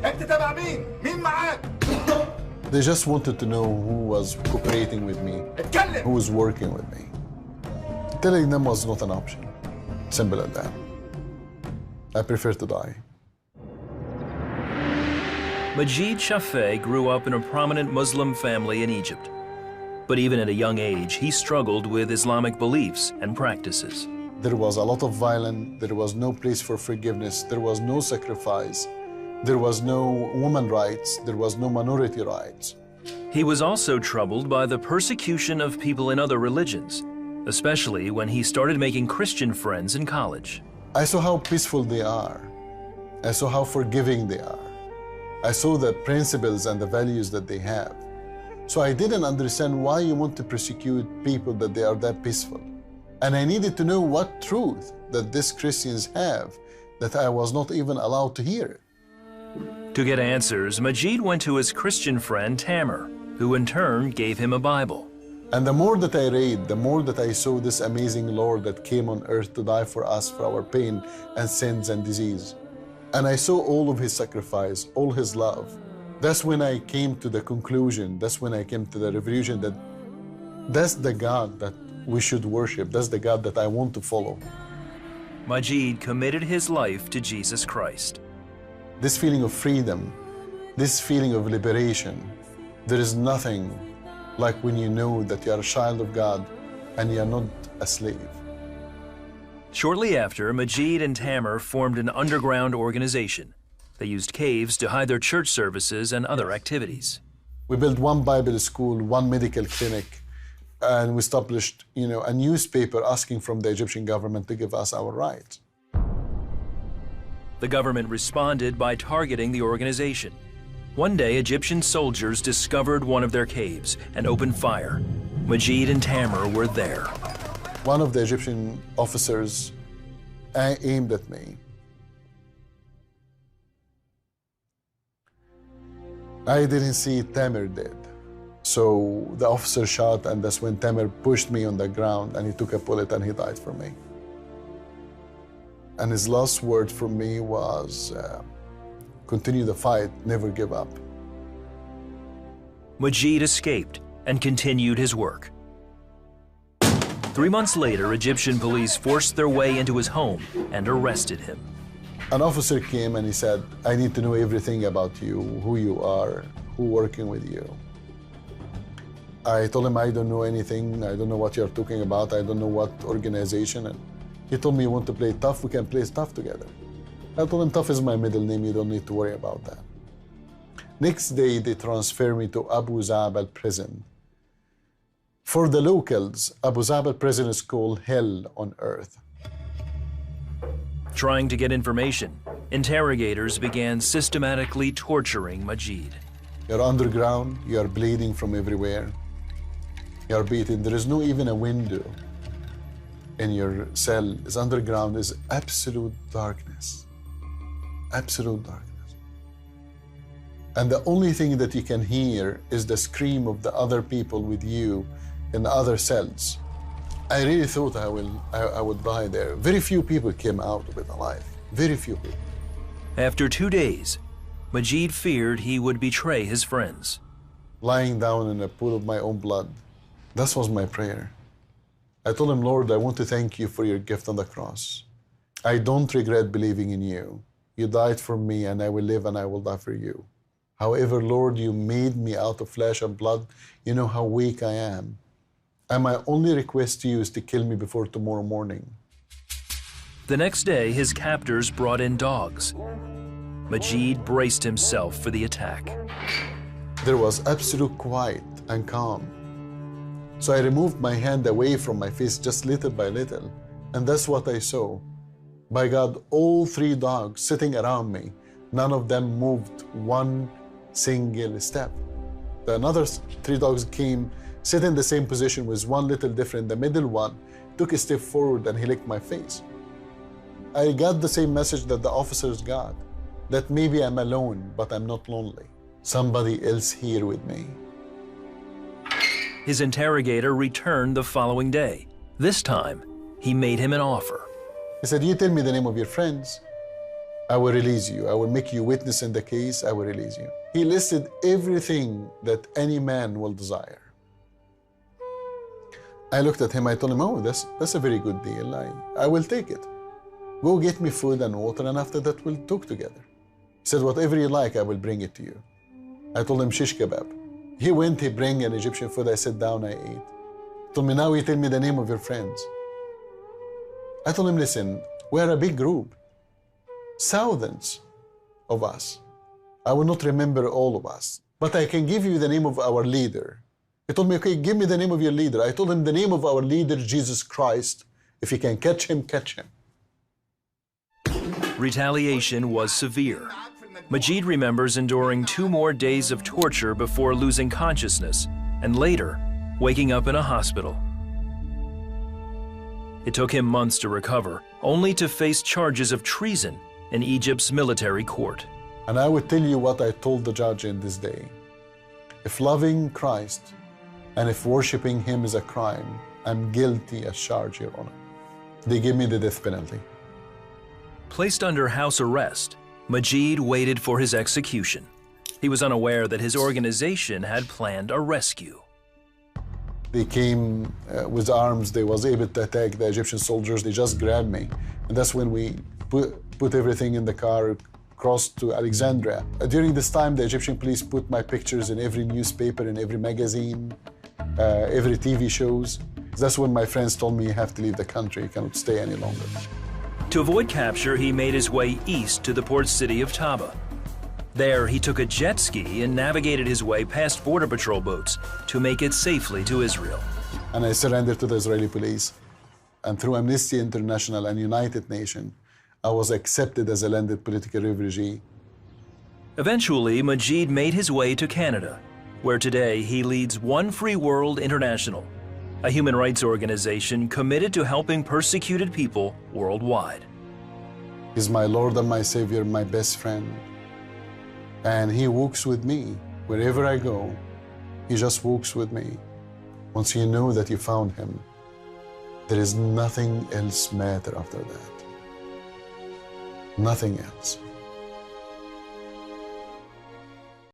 انت تبع مين؟ مين معاك؟ They just wanted to know who was cooperating with me, اتكلم. who was working with me. Telling them was not an option. Simple as that. I prefer to die. Majid Shafei grew up in a prominent Muslim family in Egypt. But even at a young age, he struggled with Islamic beliefs and practices. There was a lot of violence. There was no place for forgiveness. There was no sacrifice. There was no woman rights. There was no minority rights. He was also troubled by the persecution of people in other religions, especially when he started making Christian friends in college. I saw how peaceful they are. I saw how forgiving they are. I saw the principles and the values that they have. So I didn't understand why you want to persecute people that they are that peaceful. And I needed to know what truth that these Christians have that I was not even allowed to hear it. To get answers, Majid went to his Christian friend Tamer, who in turn gave him a Bible. And the more that I read, the more that I saw this amazing Lord that came on earth to die for us, for our pain and sins and disease. And I saw all of his sacrifice, all his love. That's when I came to the conclusion, that's when I came to the revelation that that's the God that we should worship, that's the God that I want to follow. Majid committed his life to Jesus Christ. This feeling of freedom, this feeling of liberation, there is nothing like when you know that you are a child of God and you are not a slave. Shortly after, Majid and Tamer formed an underground organization. They used caves to hide their church services and other activities. We built one Bible school, one medical clinic, and we established, a newspaper asking from the Egyptian government to give us our rights. The government responded by targeting the organization. One day, Egyptian soldiers discovered one of their caves and opened fire. Majid and Tamer were there. One of the Egyptian officers aimed at me. I didn't see Tamer dead. So the officer shot, and that's when Tamer pushed me on the ground and he took a bullet and he died for me. And his last word for me was, continue the fight, never give up. Majid escaped and continued his work. 3 months later, Egyptian police forced their way into his home and arrested him. An officer came and he said, I need to know everything about you, who you are, who working with you. I told him I don't know anything, I don't know what you're talking about, I don't know what organization. And he told me, you want to play tough, we can play tough together. I told him, tough is my middle name, you don't need to worry about that. Next day, they transferred me to Abu Zabal prison. For the locals, Abu Zabal prison is called hell on earth. Trying to get information, interrogators began systematically torturing Majid. You're underground, you're bleeding from everywhere. You're beaten, there is no even a window in your cell. It's underground, is absolute darkness. Absolute darkness. And the only thing that you can hear is the scream of the other people with you in the other cells. I really thought I would die there. Very few people came out of it alive. Very few people. After 2 days, Majid feared he would betray his friends. Lying down in a pool of my own blood, that was my prayer. I told him, Lord, I want to thank you for your gift on the cross. I don't regret believing in you. You died for me, and I will live and I will die for you. However, Lord, you made me out of flesh and blood. You know how weak I am. And my only request to you is to kill me before tomorrow morning. The next day, his captors brought in dogs. Majid braced himself for the attack. There was absolute quiet and calm. So I removed my hand away from my face just little by little. And that's what I saw. By God, all 3 dogs sitting around me, none of them moved one single step. The another 3 dogs came, sit in the same position with one little different. The middle one took a step forward and he licked my face. I got the same message that the officers got, that maybe I'm alone, but I'm not lonely. Somebody else here with me. His interrogator returned the following day. This time, he made him an offer. He said, you tell me the name of your friends, I will release you. I will make you witness in the case. I will release you. He listed everything that any man will desire. I looked at him. I told him, oh, that's a very good deal. I will take it. Go get me food and water, and after that we'll talk together. He said, whatever you like, I will bring it to you. I told him, shish kebab. He went, he bring an Egyptian food. I sat down, I ate. He told me, now you tell me the name of your friends. I told him, listen, we're a big group. Thousands of us. I will not remember all of us, but I can give you the name of our leader. He told me, okay, give me the name of your leader. I told him the name of our leader, Jesus Christ. If you can catch him, catch him. Retaliation was severe. Majid remembers enduring 2 more days of torture before losing consciousness, and later, waking up in a hospital. It took him months to recover, only to face charges of treason in Egypt's military court. And I would tell you what I told the judge in this day. If loving Christ and if worshiping him is a crime, I'm guilty as charged, Your Honor. They gave me the death penalty. Placed under house arrest, Majid waited for his execution. He was unaware that his organization had planned a rescue. They came with arms. They was able to attack the Egyptian soldiers. They just grabbed me. And that's when we put everything in the car, crossed to Alexandria. During this time, the Egyptian police put my pictures in every newspaper, in every magazine, every TV shows. That's when my friends told me, you have to leave the country. You cannot stay any longer. To avoid capture, he made his way east to the port city of Taba. There, he took a jet ski and navigated his way past Border Patrol boats to make it safely to Israel. And I surrendered to the Israeli police. And through Amnesty International and United Nations, I was accepted as a landed political refugee. Eventually, Majid made his way to Canada, where today he leads One Free World International, a human rights organization committed to helping persecuted people worldwide. He's my Lord and my Savior, my best friend. And he walks with me wherever I go. He just walks with me. Once you know that you found him, there is nothing else matter after that. Nothing else.